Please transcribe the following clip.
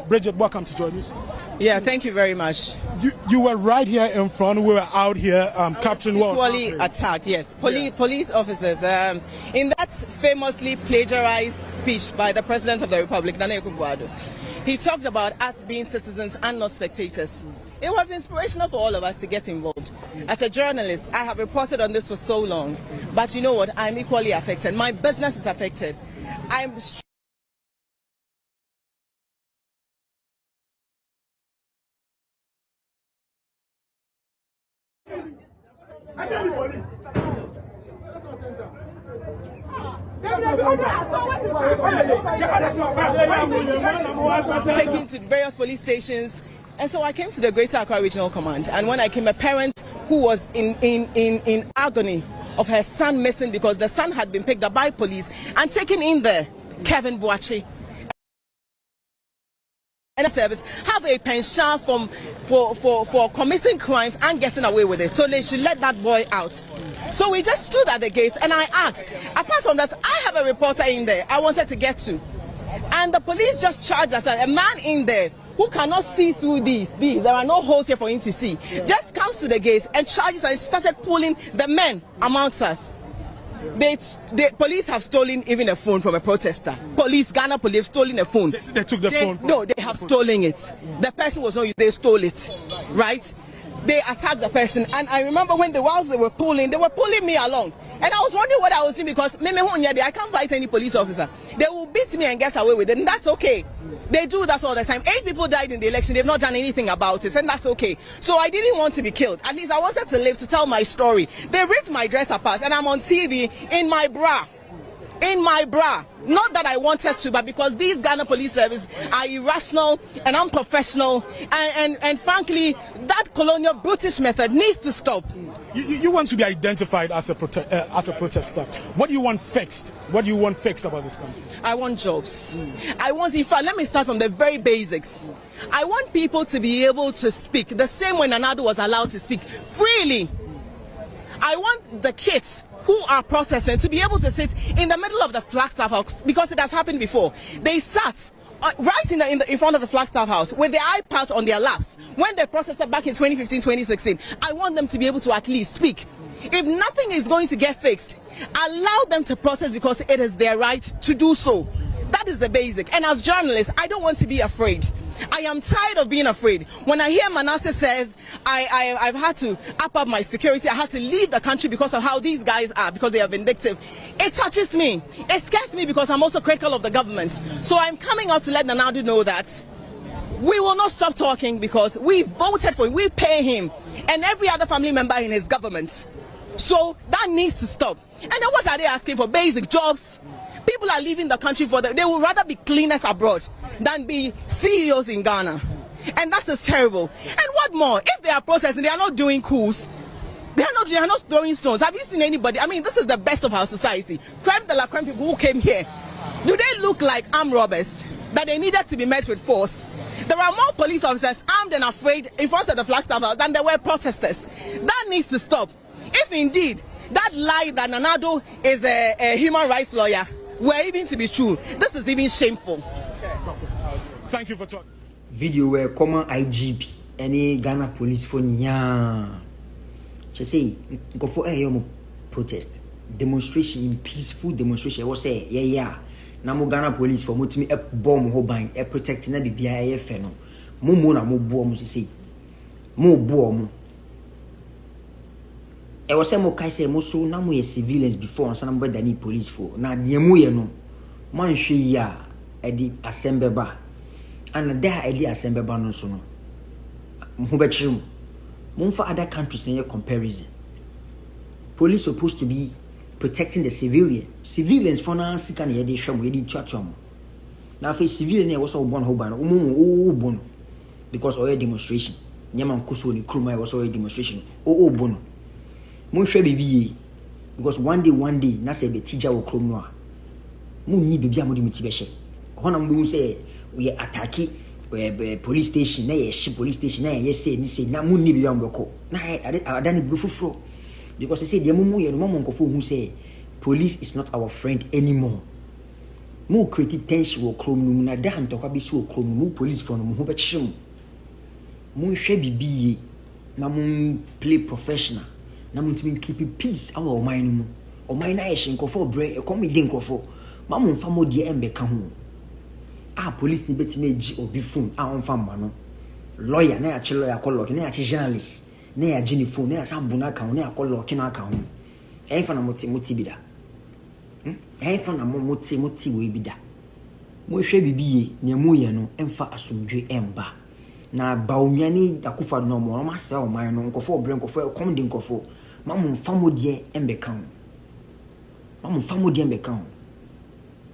Bridget, welcome to join us. Yeah, thank you very much. You were right here in front. We were out here capturing what? Equally attacked, yes. Police officers. In that famously plagiarized speech by the President of the Republic, Nana Akufo-Addo, he talked about us being citizens and not spectators. It was inspirational for all of us to get involved. As a journalist, I have reported on this for so long. But you know what? I'm equally affected. My business is affected. I'm taken to various police stations, and so I came to the Greater Accra Regional Command. And when I came, a parent who was in agony of her son missing because the son had been picked up by police and taken in there, Kevin Boachi, and a service have a pension for committing crimes and getting away with it. So they should let that boy out. So we just stood at the gates and I asked, apart from that, I have a reporter in there I wanted to get to. And the police just charged us, a man in there who cannot see through these, there are no holes here for him to see, just comes to the gates and charges and started pulling the men amongst us. The police have stolen even a phone from a protester. Ghana police have stolen a phone. They took the phone? No, they have stolen it. The person was not, they stole it, right? They attacked the person, and I remember when whilst they were pulling me along, and I was wondering what I was doing because I can't fight any police officer. They will beat me and get away with it, and that's okay. They do that all the time. 8 people died in the election. They've not done anything about it, and that's okay. So I didn't want to be killed. At least I wanted to live to tell my story. They ripped my dress apart, and I'm on TV in my bra. Not that I wanted to, but because these Ghana police service are irrational and unprofessional, and frankly, that colonial British method needs to stop. You want to be identified as a protester. What do you want fixed? What do you want fixed about this country? I want jobs. I want, in fact, let me start from the very basics. I want people to be able to speak the same way Nana Addo was allowed to speak freely. I want the kids who are protesting to be able to sit in the middle of the Flagstaff House, because it has happened before. They sat right in front of the Flagstaff House with their iPads on their laps when they protested back in 2015, 2016. I want them to be able to at least speak. If nothing is going to get fixed, allow them to protest because it is their right to do so. That is the basic. And as journalists, I don't want to be afraid. I am tired of being afraid. When I hear Manasseh says I've had to up my security, I had to leave the country because of how these guys are, because they are vindictive, it touches me. It scares me because I'm also critical of the government. So I'm coming out to let Nana Addo know that we will not stop talking because we voted for him, we pay him, and every other family member in his government. So that needs to stop. And then what are they asking for? Basic jobs. People are leaving the country they would rather be cleaners abroad than be CEOs in Ghana. And that is terrible. And what more? If they are protesting, they are not doing coups. They are not throwing stones. Have you seen anybody? I mean, this is the best of our society. Crime de la crime people who came here. Do they look like armed robbers that they needed to be met with force? There are more police officers armed and afraid in front of the Flagstaff House than there were protesters. That needs to stop. If indeed that lie that Nana Addo is a human rights lawyer were even to be true, this is even shameful. Thank you for talking. Video where common IGP any Ghana police for nya. She say go for a protest demonstration, in peaceful demonstration. Was say yeah. Na mo Ghana police for mutimi e bomb ho ban e protect na bibia e fe no. Mo na mo bo mo say. Mo bo mo. E was say mo kai say mo so na mo ye civilians before and some better need police for. Na de mo ye no. Man hwe ya e di assemble ba. And there e di assemble ba no so no. Mo be chiru. Mo for other countries in your comparison. Police supposed to be protecting the civilians for now sika na ye dey hwem ye dey twatwam. Na fa civilian e was all born ho ban o bon because all demonstration. Nyama nkoso ni kruma e was all demonstration. O bon. Mo hwe bibi because one day na say be teacher wo krom no a mo ni bibi amodi mti be hye hona mo say we attack police station na ye hye police station na ye say ni say na mo ni bibi amboko na adani brufufro because they say the mo ye no mo nkofo hu say police is not our friend anymore. mo create tension wo krom no na da ntokwa bi si wo krom mo police for no mo ho be kyerem mo hwe bibiye na mo play professional na mo ntimi keep peace awa o man no mu o man na ye shinkofo bre e comedy nkofo ma mo mfa mo de embe ka ho police ni betime gi obi phone on fa ma no lawyer na ya che lawyer call lock na ya che journalist na ya gini phone na ya sa buna ka ho na ya call lock na ka ho fa na moti bida fa na moti we bida mo hwe bibiye ne mo ye no emfa asomdwe emba na baomiani akufa no mo ma sa o man no nkofo obre nkofo comedy nkofo ma mo mfa mo de embe ka ho ma mo mfa mo de embe ka ho